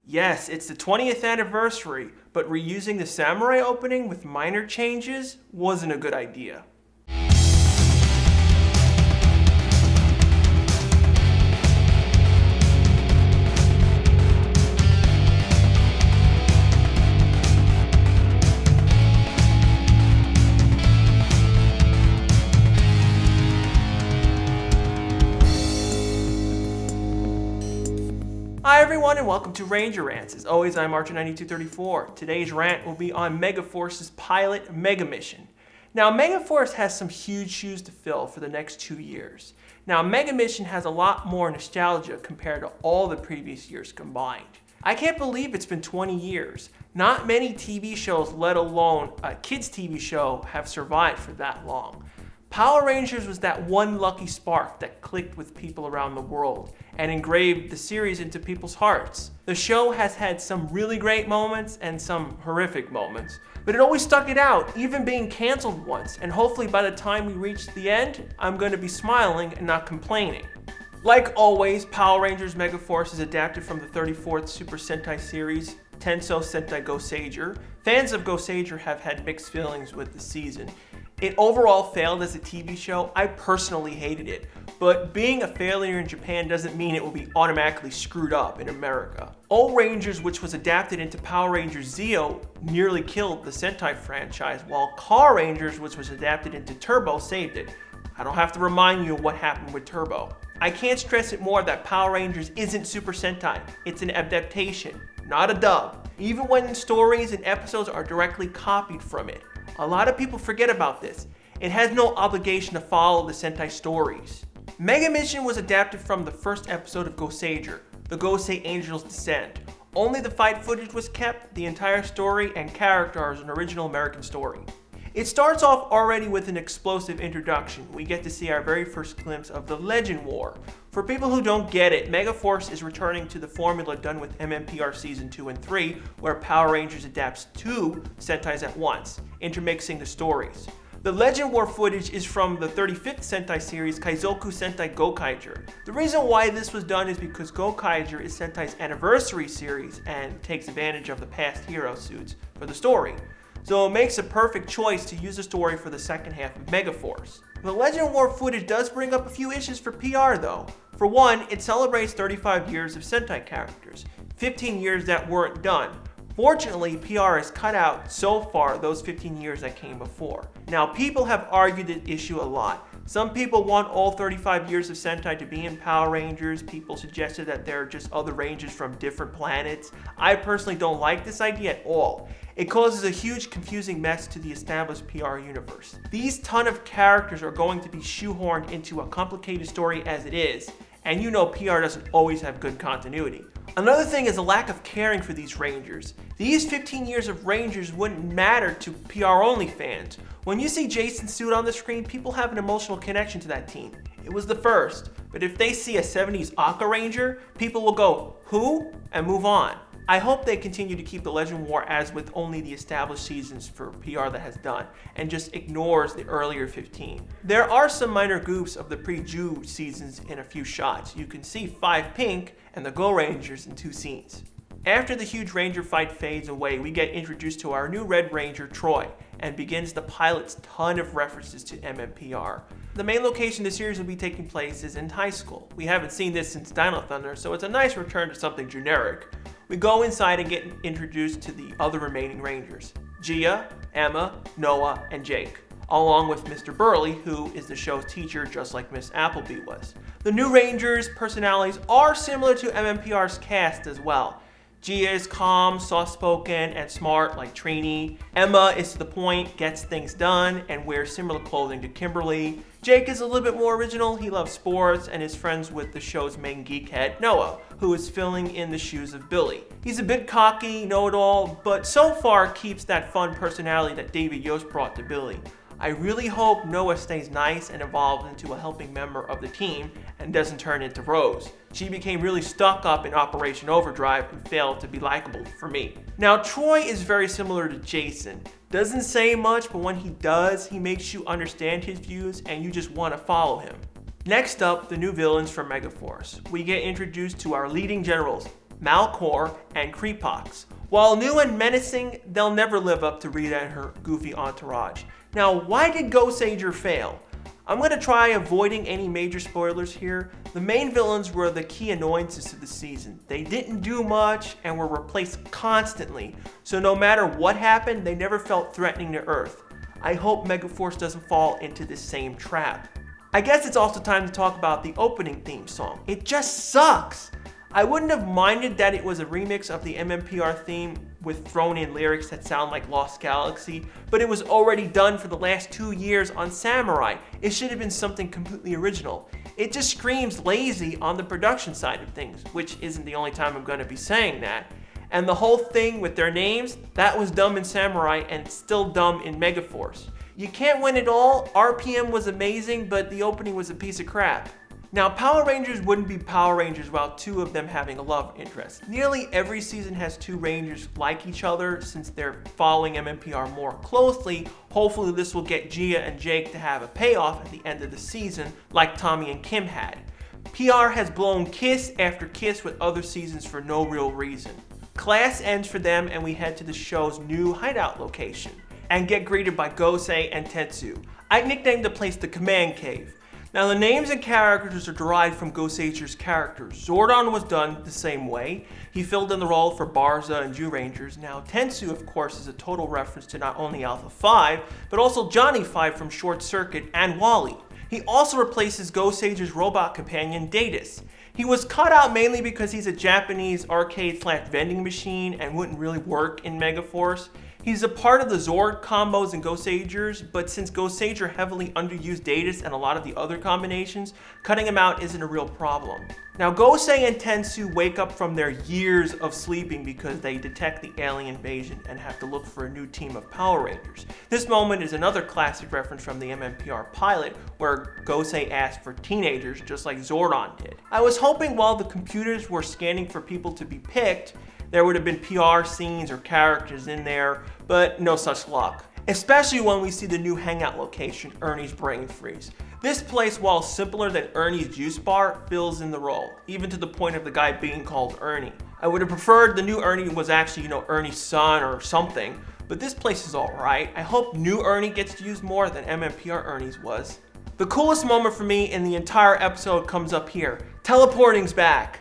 Yes, it's the 20th anniversary, but reusing the samurai opening with minor changes wasn't a good idea. Hi everyone and welcome to Ranger Rants. As always, I'm Archer9234. Today's rant will be on MegaForce's Pilot Mega Mission. Now, MegaForce has some huge shoes to fill for the next 2 years. Now, Mega Mission has a lot more nostalgia compared to all the previous years combined. I can't believe it's been 20 years. Not many TV shows, let alone a kids TV show, have survived for that long. Power Rangers was that one lucky spark that clicked with people around the world and engraved the series into people's hearts. The show has had some really great moments and some horrific moments, but it always stuck it out, even being canceled once, and hopefully by the time we reach the end, I'm going to be smiling and not complaining. Like always, Power Rangers MegaForce is adapted from the 34th Super Sentai series, Tenso Sentai Goseiger. Fans of Goseiger have had mixed feelings with the season. It overall failed as a TV show. I personally hated it, but being a failure in Japan doesn't mean it will be automatically screwed up in America. O Rangers, which was adapted into Power Rangers Zeo, nearly killed the Sentai franchise, while Car Rangers, which was adapted into Turbo, saved it. I don't have to remind you of what happened with Turbo. I can't stress it more that Power Rangers isn't Super Sentai. It's an adaptation, not a dub, even when stories and episodes are directly copied from it. A lot of people forget about this. It has no obligation to follow the Sentai stories. Mega Mission was adapted from the first episode of Goseiger, the Gosei Angel's Descent. Only the fight footage was kept, the entire story and character are an original American story. It starts off already with an explosive introduction. We get to see our very first glimpse of the Legend War. For people who don't get it, MegaForce is returning to the formula done with MMPR Season 2 and 3, where Power Rangers adapts 2 Sentais at once, intermixing the stories. The Legend War footage is from the 35th Sentai series, Kaizoku Sentai Goseiger. The reason why this was done is because Goseiger is Sentai's anniversary series and takes advantage of the past hero suits for the story. So it makes a perfect choice to use the story for the second half of MegaForce. The Legend War footage does bring up a few issues for PR though. For one, it celebrates 35 years of Sentai characters, 15 years that weren't done. Fortunately, PR has cut out so far those 15 years that came before. Now, people have argued this issue a lot. Some people want all 35 years of Sentai to be in Power Rangers. People suggested that there are just other Rangers from different planets. I personally don't like this idea at all. It causes a huge confusing mess to the established PR universe. These ton of characters are going to be shoehorned into a complicated story as it is, and you know PR doesn't always have good continuity. Another thing is a lack of caring for these Rangers. These 15 years of Rangers wouldn't matter to PR-only fans. When you see Jason's suit on the screen, people have an emotional connection to that team. It was the first, but if they see a 70s Aqua Ranger, people will go, who? And move on. I hope they continue to keep the Legend War as with only the established seasons for PR that has done, and just ignores the earlier 15. There are some minor goofs of the pre-Ju seasons in a few shots. You can see 5 Pink and the Go Rangers in 2 scenes. After the huge Ranger fight fades away, we get introduced to our new Red Ranger, Troy, and begins the pilot's ton of references to MMPR. The main location the series will be taking place is in high school. We haven't seen this since Dino Thunder, so it's a nice return to something generic. We go inside and get introduced to the other remaining Rangers, Gia, Emma, Noah, and Jake, along with Mr. Burley, who is the show's teacher just like Miss Appleby was. The new Rangers' personalities are similar to MMPR's cast as well. Gia is calm, soft-spoken, and smart like Trini. Emma is to the point, gets things done, and wears similar clothing to Kimberly. Jake is a little bit more original. He loves sports and is friends with the show's main geekhead, Noah, who is filling in the shoes of Billy. He's a bit cocky, know-it-all, but so far keeps that fun personality that David Yost brought to Billy. I really hope Noah stays nice and evolves into a helping member of the team and doesn't turn into Rose. She became really stuck up in Operation Overdrive and failed to be likable for me. Now, Troy is very similar to Jason. Doesn't say much, but when he does, he makes you understand his views and you just want to follow him. Next up, the new villains from MegaForce. We get introduced to our leading generals, Malcor, and Creepox. While new and menacing, they'll never live up to Rita and her goofy entourage. Now, why did Goseiger fail? I'm going to try avoiding any major spoilers here. The main villains were the key annoyances to the season. They didn't do much and were replaced constantly, so no matter what happened, they never felt threatening to Earth. I hope MegaForce doesn't fall into this same trap. I guess it's also time to talk about the opening theme song. It just sucks! I wouldn't have minded that it was a remix of the MMPR theme with thrown in lyrics that sound like Lost Galaxy, but it was already done for the last 2 years on Samurai. It should have been something completely original. It just screams lazy on the production side of things, which isn't the only time I'm going to be saying that. And the whole thing with their names, that was dumb in Samurai and it's still dumb in MegaForce. You can't win it all. RPM was amazing, but the opening was a piece of crap. Now, Power Rangers wouldn't be Power Rangers without two of them having a love interest. Nearly every season has two Rangers like each other since they're following MMPR more closely. Hopefully this will get Gia and Jake to have a payoff at the end of the season like Tommy and Kim had. PR has blown kiss after kiss with other seasons for no real reason. Class ends for them and we head to the show's new hideout location and get greeted by Gosei and Tetsu. I nicknamed the place the Command Cave. Now the names and characters are derived from Goseiger's characters. Zordon was done the same way. He filled in the role for Barza and Zyurangers. Now Tetsu, of course, is a total reference to not only Alpha 5, but also Johnny 5 from Short Circuit and Wally. He also replaces Goseiger's robot companion, Datus. He was cut out mainly because he's a Japanese arcade/vending machine and wouldn't really work in MegaForce. He's a part of the Zord combos in Goseigers, but since Goseiger heavily underused Datus and a lot of the other combinations, cutting him out isn't a real problem. Now Gosei and Tetsu wake up from their years of sleeping because they detect the alien invasion and have to look for a new team of Power Rangers. This moment is another classic reference from the MMPR pilot where Gosei asked for teenagers just like Zordon did. I was hoping while the computers were scanning for people to be picked, there would have been PR scenes or characters in there, but no such luck. Especially when we see the new hangout location, Ernie's Brain Freeze. This place, while simpler than Ernie's Juice Bar, fills in the role, even to the point of the guy being called Ernie. I would have preferred the new Ernie was actually, Ernie's son or something, but this place is alright. I hope new Ernie gets used more than MMPR Ernie's was. The coolest moment for me in the entire episode comes up here. Teleporting's back.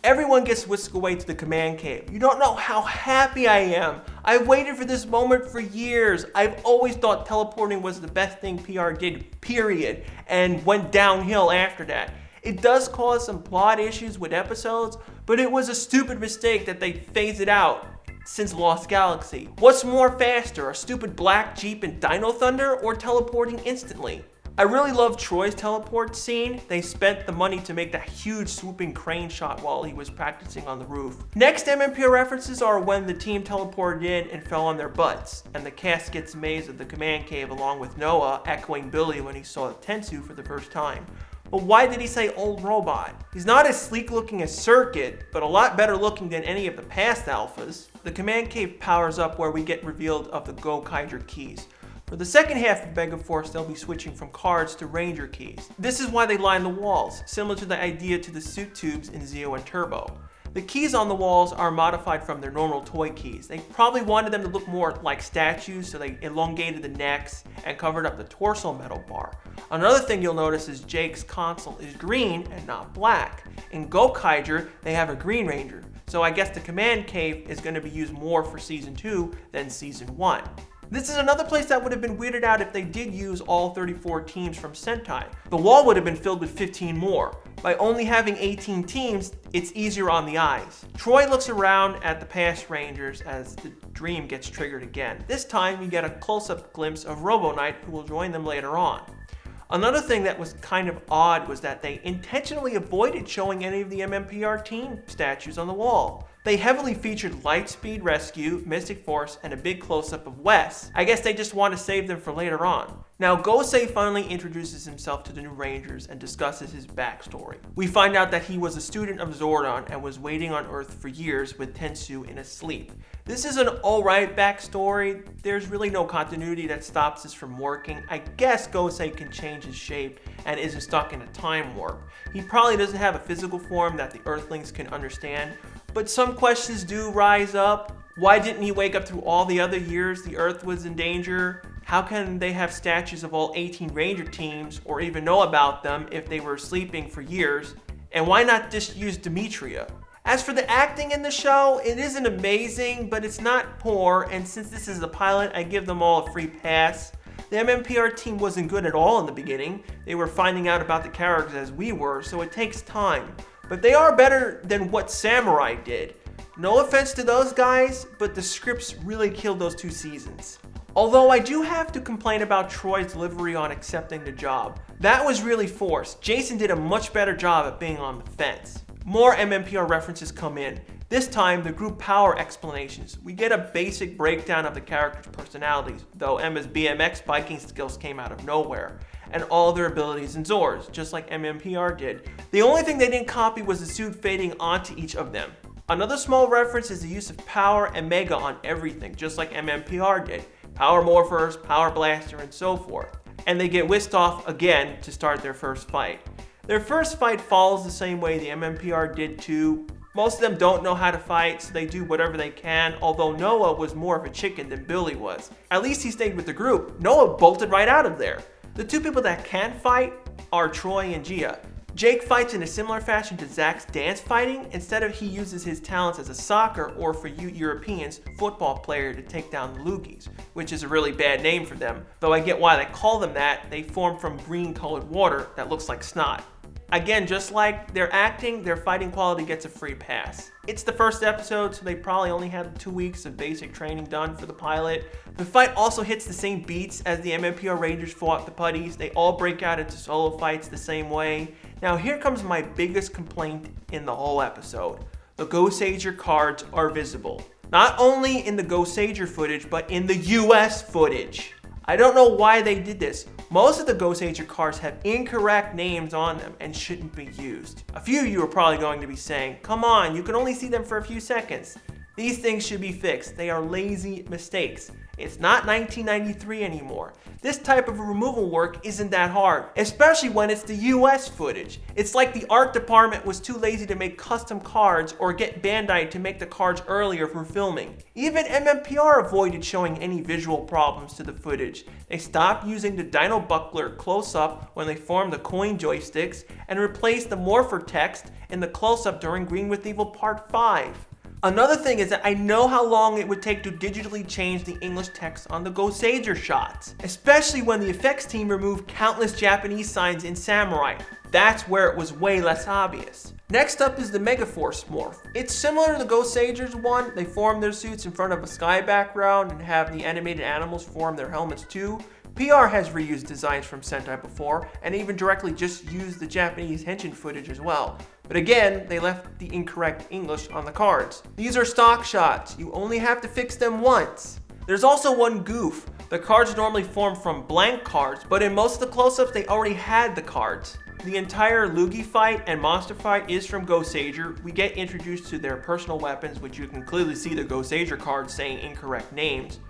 Everyone gets whisked away to the Command Cave. You don't know how happy I am. I've waited for this moment for years. I've always thought teleporting was the best thing PR did, period, and went downhill after that. It does cause some plot issues with episodes, but it was a stupid mistake that they phased it out since Lost Galaxy. What's more faster, a stupid black Jeep in Dino Thunder or teleporting instantly? I really love Troy's teleport scene. They spent the money to make that huge swooping crane shot while he was practicing on the roof. Next MMPR references are when the team teleported in and fell on their butts, and the cast gets amazed at the Command Cave along with Noah echoing Billy when he saw Tetsu for the first time. But why did he say old robot? He's not as sleek looking as Circuit, but a lot better looking than any of the past alphas. The Command Cave powers up where we get revealed of the Goseiger keys. For the second half of MegaForce, they'll be switching from cards to Ranger keys. This is why they line the walls, similar to the idea to the suit tubes in Zeo and Turbo. The keys on the walls are modified from their normal toy keys. They probably wanted them to look more like statues, so they elongated the necks and covered up the torso metal bar. Another thing you'll notice is Jake's console is green and not black. In Goseiger, they have a Green Ranger, so I guess the Command Cave is going to be used more for Season 2 than Season 1. This is another place that would have been weirded out if they did use all 34 teams from Sentai. The wall would have been filled with 15 more. By only having 18 teams, it's easier on the eyes. Troy looks around at the past Rangers as the dream gets triggered again. This time we get a close-up glimpse of Robo Knight, who will join them later on. Another thing that was kind of odd was that they intentionally avoided showing any of the MMPR team statues on the wall. They heavily featured Lightspeed Rescue, Mystic Force, and a big close-up of Wes. I guess they just want to save them for later on. Now, Gosei finally introduces himself to the new Rangers and discusses his backstory. We find out that he was a student of Zordon and was waiting on Earth for years with Tetsu in a sleep. This is an alright backstory. There's really no continuity that stops this from working. I guess Gosei can change his shape and isn't stuck in a time warp. He probably doesn't have a physical form that the Earthlings can understand, But some questions do rise up. Why didn't he wake up through all the other years the Earth was in danger? How can they have statues of all 18 Ranger teams or even know about them if they were sleeping for years? And why not just use Demetria? As for the acting in the show, it isn't amazing, but it's not poor, and since this is a pilot, I give them all a free pass. The MMPR team wasn't good at all in the beginning. They were finding out about the characters as we were, so it takes time. But they are better than what Samurai did. No offense to those guys, but the scripts really killed those 2 seasons. Although I do have to complain about Troy's delivery on accepting the job. That was really forced. Jason did a much better job at being on the fence. More MMPR references come in. This time, the group power explanations. We get a basic breakdown of the characters' personalities, though Emma's BMX biking skills came out of nowhere, and all their abilities in Zor's, just like MMPR did. The only thing they didn't copy was the suit fading onto each of them. Another small reference is the use of power and mega on everything, just like MMPR did. Power morphers, power blaster, and so forth. And they get whisked off again to start their first fight. Their first fight follows the same way the MMPR did too. Most of them don't know how to fight, so they do whatever they can, although Noah was more of a chicken than Billy was. At least he stayed with the group. Noah bolted right out of there. The 2 people that can fight are Troy and Gia. Jake fights in a similar fashion to Zach's dance fighting. Instead of he uses his talents as a soccer, or for you Europeans, football player to take down the Loogies, which is a really bad name for them. Though I get why they call them that, they form from green colored water that looks like snot. Again, just like their acting, their fighting quality gets a free pass. It's the first episode, so they probably only had 2 weeks of basic training done for the pilot. The fight also hits the same beats as the MMPR Rangers fought the putties. They all break out into solo fights the same way. Now here comes my biggest complaint in the whole episode. The Goseiger cards are visible. Not only in the Goseiger footage, but in the US footage. I don't know why they did this. Most of the Goseiger cards have incorrect names on them and shouldn't be used. A few of you are probably going to be saying, come on, you can only see them for a few seconds. These things should be fixed. They are lazy mistakes. It's not 1993 anymore. This type of removal work isn't that hard, especially when it's the US footage. It's like the art department was too lazy to make custom cards or get Bandai to make the cards earlier for filming. Even MMPR avoided showing any visual problems to the footage. They stopped using the Dino Buckler close-up when they formed the coin joysticks and replaced the morpher text in the close-up during Green with Evil Part 5. Another thing is that I know how long it would take to digitally change the English text on the Goseiger shots, especially when the effects team removed countless Japanese signs in Samurai. That's where it was way less obvious. Next up is the MegaForce morph. It's similar to the Goseiger's one. They form their suits in front of a sky background and have the animated animals form their helmets too. PR has reused designs from Sentai before, and even directly just used the Japanese henshin footage as well. But again, they left the incorrect English on the cards. These are stock shots. You only have to fix them once. There's also one goof. The cards normally form from blank cards, but in most of the close-ups they already had the cards. The entire Loogie fight and monster fight is from Goseiger. We get introduced to their personal weapons, which you can clearly see the Goseiger cards saying incorrect names.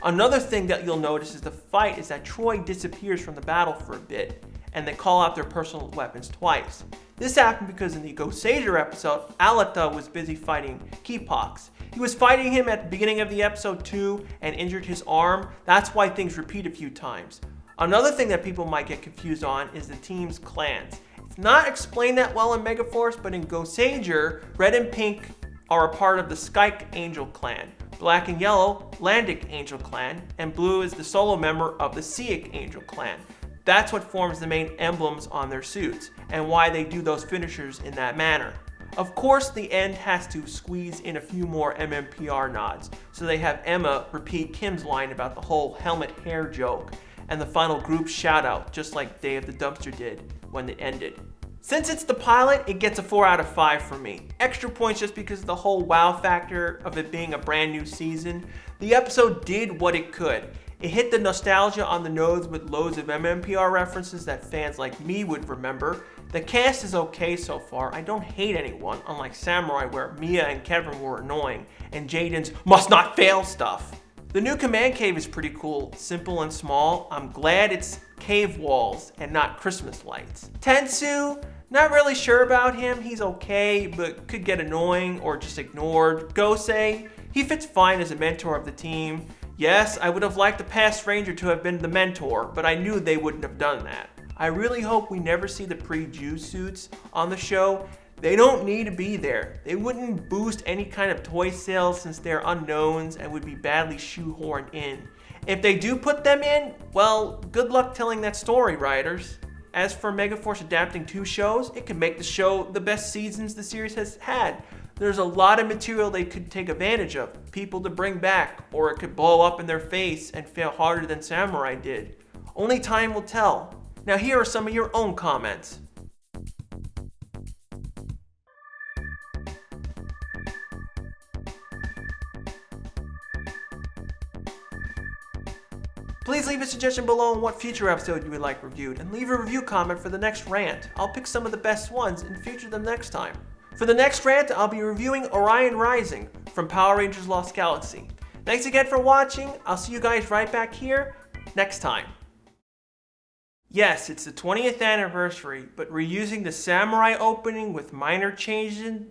Another thing that you'll notice is the fight is that Troy disappears from the battle for a bit, and they call out their personal weapons twice. This happened because in the Goseiger episode, Alata was busy fighting Keypox. He was fighting him at the beginning of the episode too and injured his arm. That's why things repeat a few times. Another thing that people might get confused on is the team's clans. It's not explained that well in MegaForce, but in Goseiger, red and pink are a part of the Skyke Angel clan. Black and yellow, Landic Angel clan, and blue is the solo member of the Seik Angel clan. That's what forms the main emblems on their suits, and why they do those finishers in that manner. Of course, the end has to squeeze in a few more MMPR nods, so they have Emma repeat Kim's line about the whole helmet hair joke, and the final group shout out, just like Day of the Dumpster did when it ended. Since it's the pilot, it gets a 4 out of 5 for me. Extra points just because of the whole wow factor of it being a brand new season. The episode did what it could. It hit the nostalgia on the nose with loads of MMPR references that fans like me would remember. The cast is okay so far. I don't hate anyone, unlike Samurai where Mia and Kevin were annoying, and Jaden's must not fail stuff. The new command cave is pretty cool, simple and small. I'm glad it's cave walls and not Christmas lights. Tensu, Not really sure about him, he's okay, but could get annoying or just ignored. Gosei, he fits fine as a mentor of the team. Yes, I would have liked the past Ranger to have been the mentor, but I knew they wouldn't have done that. I really hope we never see the pre-Jew suits on the show. They don't need to be there. They wouldn't boost any kind of toy sales since they're unknowns and would be badly shoehorned in. If they do put them in, well, good luck telling that story, writers. As for MegaForce adapting 2 shows, it could make the show the best seasons the series has had. There's a lot of material they could take advantage of, people to bring back, or it could blow up in their face and fail harder than Samurai did. Only time will tell. Now here are some of your own comments. Please leave a suggestion below on what future episode you would like reviewed, and leave a review comment for the next rant. I'll pick some of the best ones and feature them next time. For the next rant, I'll be reviewing Orion Rising from Power Rangers Lost Galaxy. Thanks again for watching. I'll see you guys right back here next time. Yes, it's the 20th anniversary, but reusing the Samurai opening with minor changes,